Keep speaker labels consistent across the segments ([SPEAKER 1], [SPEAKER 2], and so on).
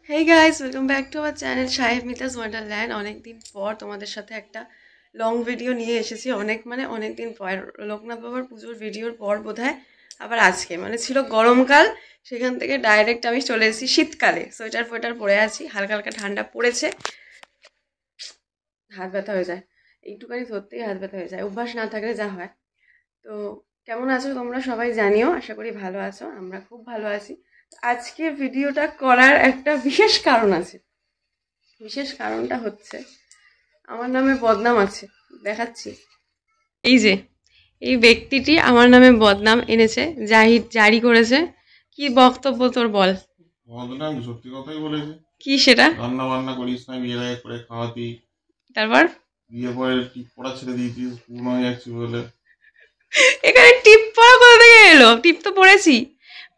[SPEAKER 1] Hey guys, welcome back to our channel Shahib Mita's Wonderland. অনেক দিন পর তোমাদের সাথে একটা লং ভিডিও নিয়ে এসেছি। অনেক দিন পর লোকনাথ বাবার পুজোর ভিডিওর পর বোধহয় আবার আজকে ছিল গরমকাল, সেখান থেকে ডাইরেক্ট আমি চলে এসেছি শীতকালে। সোয়েটার পরে আছি, হালকা হালকা ঠান্ডা পড়েছে, হাত ব্যথা হয়ে যায়, এইটুখানি ধরতেই হাত ব্যথা হয়ে যায়, অভ্যাস না থাকলে যা হয়। তো কেমন আছো তোমরা সবাই জানিও, আশা করি ভালো আছো, আমরা খুব ভালো আছি। আজকের ভিডিওটা করার একটা বিশেষ কারণ আছে। বিশেষ কারণটা হচ্ছে আমার নামে বদনাম আছে, দেখাচ্ছি। এই যে এই ব্যক্তিটি আমার নামে বদনাম এনেছে, জারি করেছে। কি বক্তব্য তোর বল?
[SPEAKER 2] বদনাম সত্যি কথাই বলেছে।
[SPEAKER 1] কি সেটা?
[SPEAKER 2] রান্না বান্না করিস না, বিয়ের আগে করে খাওয়াতি,
[SPEAKER 1] তারপর
[SPEAKER 2] বিয়ে পরে টিপ পড়া ছেড়ে দিয়েছিস, পুরনো হয়ে যাচ্ছি বলে।
[SPEAKER 1] এখানে টিপ পড়া কোথা থেকে এলো? টিপ তো পড়েছি,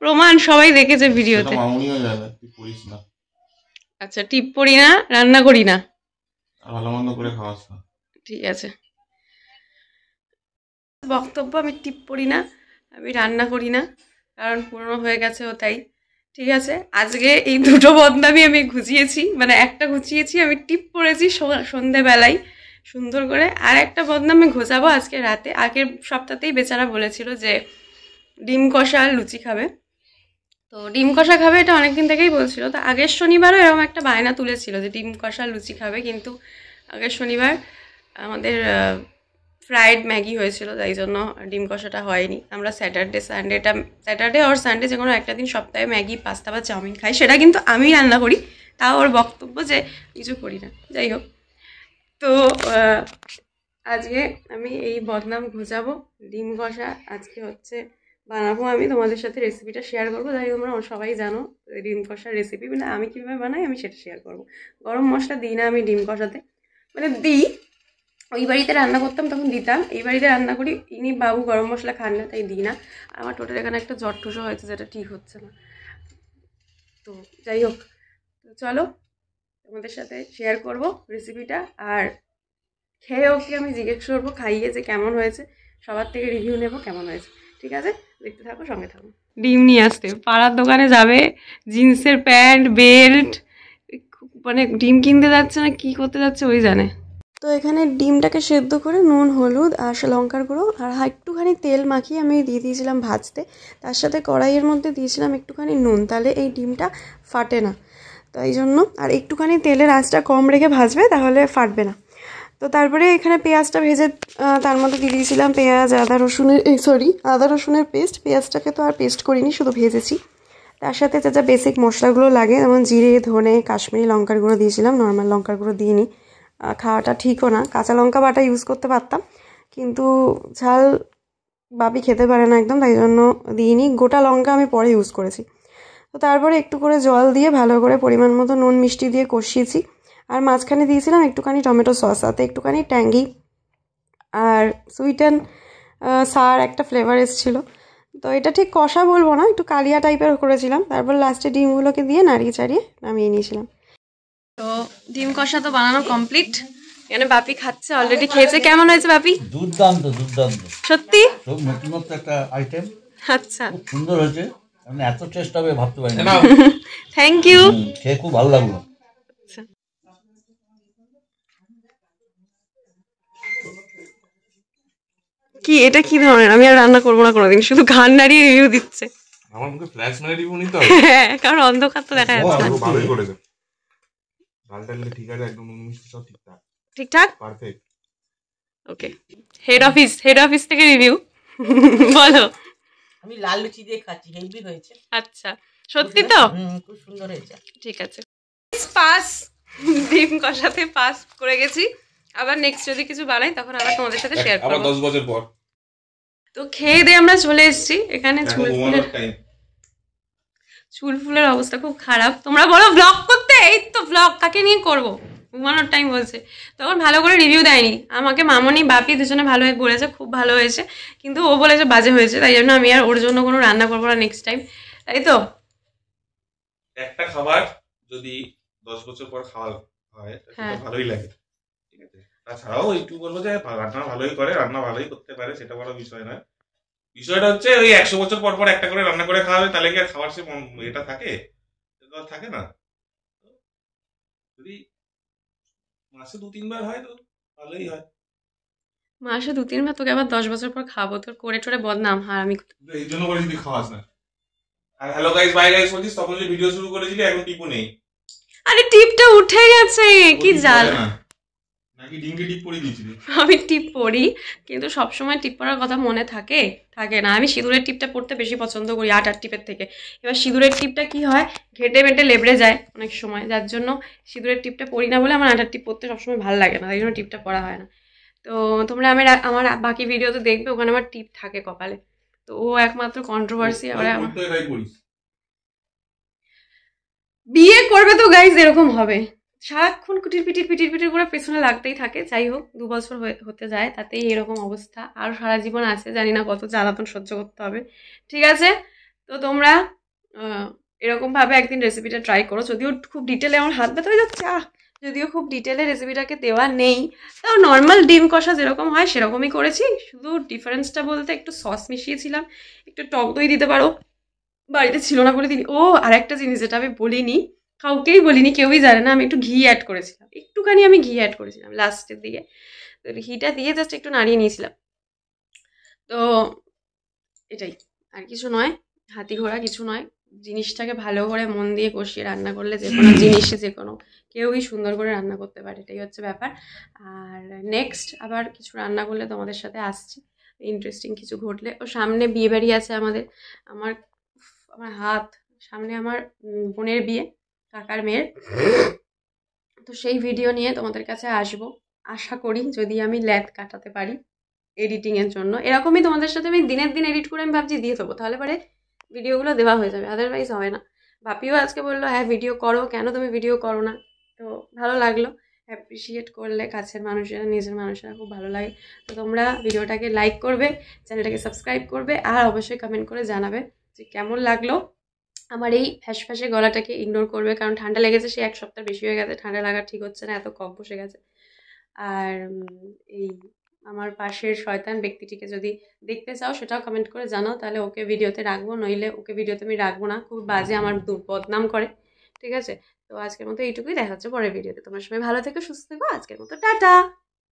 [SPEAKER 1] প্রমাণ সবাই দেখেছে ভিডিওতে।
[SPEAKER 2] মামুনিও জানে তুই পড়িস না।
[SPEAKER 1] আচ্ছা, টিপ পড়ি না, রান্না করি না,
[SPEAKER 2] আর ভালো মন্দ করে খাওয়াস না,
[SPEAKER 1] ঠিক আছে। বক্তব্য, আমি টিপ পড়ি না, আমি রান্না করি না, কারণ পুরনো হয়ে গেছে ও, তাই। ঠিক আছে, আজকে এই দুটো বদনামি আমি ঘুচিয়েছি, একটা ঘুচিয়েছি, আমি টিপ পড়েছি সন্ধেবেলায় সুন্দর করে, আর একটা বদনামি ঘোচাবো আজকে রাতে। আগের সপ্তাহতেই বেচারা বলেছিল যে ডিম কষা আর লুচি খাবে, তো ডিম কষা খাবে, এটা অনেকদিন থেকেই বলছিল। তো আগের শনিবারও এরকম একটা বায়না তুলেছিল যে ডিম কষা লুচি খাবে, কিন্তু আগের শনিবার আমাদের ফ্রাইড ম্যাগি হয়েছিল, তাই জন্য ডিম কষাটা হয়নি। আমরা স্যাটারডে আর সানডে যে কোনো একটা দিন সপ্তাহে ম্যাগি, পাস্তা বা চাউমিন খাই, সেটা কিন্তু আমি রান্না করি। তাও ওর বক্তব্য যে কিছু করি না, যাই হোক। তো আজকে আমি এই বদনাম ঘোচাবো। ডিম কষা আজকে হচ্ছে বানাবো, আমি তোমাদের সাথে রেসিপিটা শেয়ার করবো, তাই তোমরা সবাই জানো ডিম কষার রেসিপি, আমি কীভাবে বানাই আমি সেটা শেয়ার করবো। গরম মশলা দিই না আমি ডিম কষাতে, দিই, ওই বাড়িতে রান্না করতাম তখন দিতাম, এই বাড়িতে রান্না করি, ইনি বাবু গরম মশলা খান না, তাই দিই না। আর আমার টোটাল এখানে একটা জ্বর ঠুসো হয়েছে, যেটা ঠিক হচ্ছে না। তো যাই হোক, তো চলো তোমাদের সাথে শেয়ার করব রেসিপিটা, আর খেয়েও কি আমি জিজ্ঞেস করবো খাইয়ে যে কেমন হয়েছে, সবার থেকে রিভিউ নেবো কেমন হয়েছে। ঠিক আছে, দেখতে থাকো, সঙ্গে থাকো। ডিম নিয়ে আসতে পাড়ার দোকানে যাবে, জিন্সের প্যান্ট, বেল্ট, ডিম কিনতে যাচ্ছে না কি করতে যাচ্ছে ওই জানে। তো এখানে ডিমটাকে সেদ্ধ করে নুন, হলুদ আর লঙ্কার গুঁড়ো আর একটুখানি তেল মাখিয়ে আমি দিয়ে দিয়েছিলাম ভাজতে, তার সাথে কড়াইয়ের মধ্যে দিয়েছিলাম একটুখানি নুন, তাহলে এই ডিমটা ফাটে না, তাই জন্য। আর একটুখানি তেলের আঁচটা কম রেখে ভাজবে, তাহলে ফাটবে না। তো তারপরে এখানে পেঁয়াজটা ভেজে তার মধ্যে দিয়ে দিয়েছিলাম পেঁয়াজ, আদা রসুনের পেস্ট। পেঁয়াজটাকে তো আর পেস্ট করিনি, শুধু ভেজেছি। তার সাথে যা বেসিক মশলাগুলো লাগে, যেমন জিরে, ধনে, কাশ্মীরি লঙ্কার গুঁড়ো দিয়েছিলাম, নর্মাল লঙ্কার গুঁড়ো দিইনি, খাওয়াটা ঠিকও না। কাঁচা লঙ্কা বাটা ইউজ করতে পারতাম, কিন্তু ঝাল বাপি খেতে পারে না একদম, তাই জন্য দিইনি। গোটা লঙ্কা আমি পরে ইউজ করেছি। তো তারপরে একটু করে জল দিয়ে ভালো করে পরিমাণ মতো নুন মিষ্টি দিয়ে কষিয়েছি, আর মাঝখানে দিয়েছিলাম একটুখানি টমেটো সস, তাতে একটুখানি ট্যাঙ্গি আর সুইট অ্যান্ড সার একটা ফ্লেভার এসেছিলো। তো এটা ঠিক কষা বলবো না, একটু কালিয়া টাইপের করেছিলাম। তারপর লাস্টে ডিমগুলোকে দিয়ে নাড়িয়ে চাড়িয়ে নামিয়ে নিয়েছিলাম। তো ডিম কষা তো বানানো কমপ্লিট, এখানে বাপি খাচ্ছে, অলরেডি খেয়েছে। কেমন হয়েছে বাপি?
[SPEAKER 3] দুর্দান্ত দুর্দান্ত,
[SPEAKER 1] সত্যি
[SPEAKER 3] সব নতুনত্ব একটা আইটেম।
[SPEAKER 1] আচ্ছা,
[SPEAKER 3] খুব সুন্দর হয়েছে, মানে এত টেস্ট হবে ভাবতে পারি না।
[SPEAKER 1] থ্যাংক ইউ,
[SPEAKER 3] খেয়ে খুব ভালো লাগলো।
[SPEAKER 1] কি এটা কি ধরনের? আমি আর রান্না করবো না কোনোদিন, শুধু ঘান নাড়িয়ে রিভিউ দিচ্ছে।
[SPEAKER 2] আমার মুখে ফ্ল্যাশ মেরে রিভিউ নিতে হবে।
[SPEAKER 1] হ্যাঁ, কারণ অন্ধকার তো দেখা যাচ্ছে না।
[SPEAKER 2] ভালোই করেছে, ডাল ডাল ঠিক আছে, একদম মিষ্টি সব ঠিকঠাক
[SPEAKER 1] ঠিকঠাক,
[SPEAKER 2] পারফেক্ট।
[SPEAKER 1] ওকে, হেড অফিস থেকে রিভিউ বলো।
[SPEAKER 4] আমি লাল লুচি দিয়ে খাচ্ছি, হেলদি হয়েছে।
[SPEAKER 1] আচ্ছা, সত্যি তো?
[SPEAKER 4] খুব সুন্দর হয়েছে।
[SPEAKER 1] ঠিক আছে, পাস, ডিম কষাতে পাস করে গেছি। আবার নেক্সট যদি কিছু বানাই তখন আবার তোমাদের সাথে শেয়ার করব,
[SPEAKER 2] আবার 10 বছর পর।
[SPEAKER 1] তো খেয়ে দিয়ে আমরা চলে এসেছি। এখানে চুল ফুলের অবস্থা খুব খারাপ। তোমরা বলো ব্লগ করতে, এই তো ব্লগ কাকে নিয়ে করব, ঘুমানোর টাইম বলছে। তখন ভালো করে রিভিউ দেয়নি আমাকে, মামনি বাপি দুজনে ভালো হয়ে বলেছে, খুব ভালো হয়েছে, কিন্তু ও বলেছে বাজে হয়েছে, তাই জন্য আমি আর ওর জন্য কোনো রান্না করবো না নেক্সট টাইম, তাই তো।
[SPEAKER 2] একটা খাবার যদি 10 বছর পর খাওয়া হয় সেটা ভালোই লাগে, ঠিক আছে। তাছাড়াও একটু বলবো যে রান্না ভালোই করে, রান্না ভালোই করতে পারে, সেটা বড় বিষয় নয়। বিষয়টা হচ্ছে ওই 100 বছর পর পর একটা করে রান্না করে খাওয়াবে, তাহলে কি আর খাওয়ার সে এটা থাকে? থাকে না। তো যদি মাসে 2-3 বার হয় তো ভালোই হয়।
[SPEAKER 1] মাসে 2-3 বার তোকে আবার 10 বছর পর খাবো, তোর করে টোরে বদনাম। হ্যাঁ আমি
[SPEAKER 2] কিন্তু এই জন্য করে যদি খাওয়াস না। আর হ্যালো গাইস বাই গাইস বলছিস, তখন যে ভিডিও শুরু করেছিলি এখন টিপও নেই।
[SPEAKER 1] আরে টিপটা উঠে গেছে, কি জাল।
[SPEAKER 2] নাকি ডিঙ্গি টিপ পরিয়ে দিয়েছিলি?
[SPEAKER 1] আমি টিপ পরি, কিন্তু সবসময় টিপ পরার কথা মনে থাকে না। আমি সিঁদুরের টিপটা পরতে বেশি পছন্দ করি আটার টিপের থেকে। এবার সিঁদুরের টিপটা কি হয়, ঘেটে মেটে লেবড়ে যায় অনেক সময়, যার জন্য সিঁদুরের টিপটা পরি না বলে আমার আটার টিপ পরতে সবসময় ভালো লাগে না, তাই জন্য টিপটা পরা হয় না। তো তোমরা আমার বাকি ভিডিওতে দেখবে, ওখানে আমার টিপ থাকে কপালে। তো ও একমাত্র কন্ট্রোভার্সি। বিয়ে করবে তো গাইজ এরকম হবে, সারাক্ষণ কুটির পিটির করে পেছনে লাগতেই থাকে। যাই হোক 2 বছর হতে যায়, তাতেই এরকম অবস্থা। আর সারা জীবন আছে, জানি না কত জ্বালাতন সহ্য করতে হবে। ঠিক আছে, তো তোমরা এরকমভাবে একদিন রেসিপিটা ট্রাই করো। যদিও খুব ডিটেলে আমার হাত ব্যথা হয়ে যাচ্ছে, যদিও খুব ডিটেলে রেসিপিটাকে দেওয়া নেই, তাও নর্মাল ডিম কষা যেরকম হয় সেরকমই করেছি। শুধু ডিফারেন্সটা বলতে একটু সস মিশিয়েছিলাম, একটু টক দই দিতে পারো, বাড়িতে ছিল না বলে দিন। ও আর একটা জিনিস যেটা আমি বলিনি, কাউকেই বলিনি, কেউই জানে না, আমি একটু ঘি অ্যাড করেছিলাম, একটুখানি আমি ঘি অ্যাড করেছিলাম লাস্টের দিকে। তো ঘিটা দিয়ে জাস্ট একটু নাড়িয়ে নিয়েছিলাম। তো এটাই, আর কিছু নয়, হাতি ঘোড়া কিছু নয়। জিনিসটাকে ভালো করে মন দিয়ে কষিয়ে রান্না করলে যে কোনো জিনিসে যে কোনো কেউই সুন্দর করে রান্না করতে পারে, এটাই হচ্ছে ব্যাপার। আর নেক্সট আবার কিছু রান্না করলে তোমাদের সাথে আসছি, ইন্টারেস্টিং কিছু ঘটলে। ও সামনে বিয়ে বাড়ি আছে আমাদের, আমার হাত সামনে আমার বোনের বিয়ে, কাকার মেয়ের। তো সেই ভিডিও নিয়ে তোমাদের কাছে আসবো, আশা করি, যদি আমি ল্যাদ কাটাতে পারি এডিটিংয়ের জন্য। এরকমই তোমাদের সাথে আমি দিনের দিন এডিট করে আমি ভাবছি দিয়ে দেবো, তাহলে পরে ভিডিওগুলো দেওয়া হয়ে যাবে, আদারওয়াইজ হবে না। বাপিও আজকে বললো হ্যাঁ ভিডিও করো, কেন তুমি ভিডিও করো না? তো ভালো লাগলো, অ্যাপ্রিসিয়েট করলে কাছের মানুষেরা, নিজের মানুষেরা খুব ভালো লাগে। তো তোমরা ভিডিওটাকে লাইক করবে, চ্যানেলটাকে সাবস্ক্রাইব করবে, আর অবশ্যই কমেন্ট করে জানাবে যে কেমন লাগলো। আমার এই ফ্যাসফ্যাসে গলাটাকে ইগনোর করবে, কারণ ঠান্ডা লেগেছে, সে 1 সপ্তাহ বেশি হয়ে গেছে, ঠান্ডা লাগা ঠিক হচ্ছে না, এত কফ বসে গেছে। আর এই আমার পাশের শয়তান ব্যক্তিটিকে যদি দেখতে চাও সেটাও কমেন্ট করে জানাও, তাহলে ওকে ভিডিওতে রাখবো, নইলে ওকে ভিডিওতে আমি রাখবো না, খুব বাজে আমার বদনাম করে। ঠিক আছে, তো আজকের মতো এইটুকুই, দেখা হচ্ছে পরের ভিডিওতে। তোমার সবাই ভালো থেকো, সুস্থ থেকো, আজকের মতো টাটা।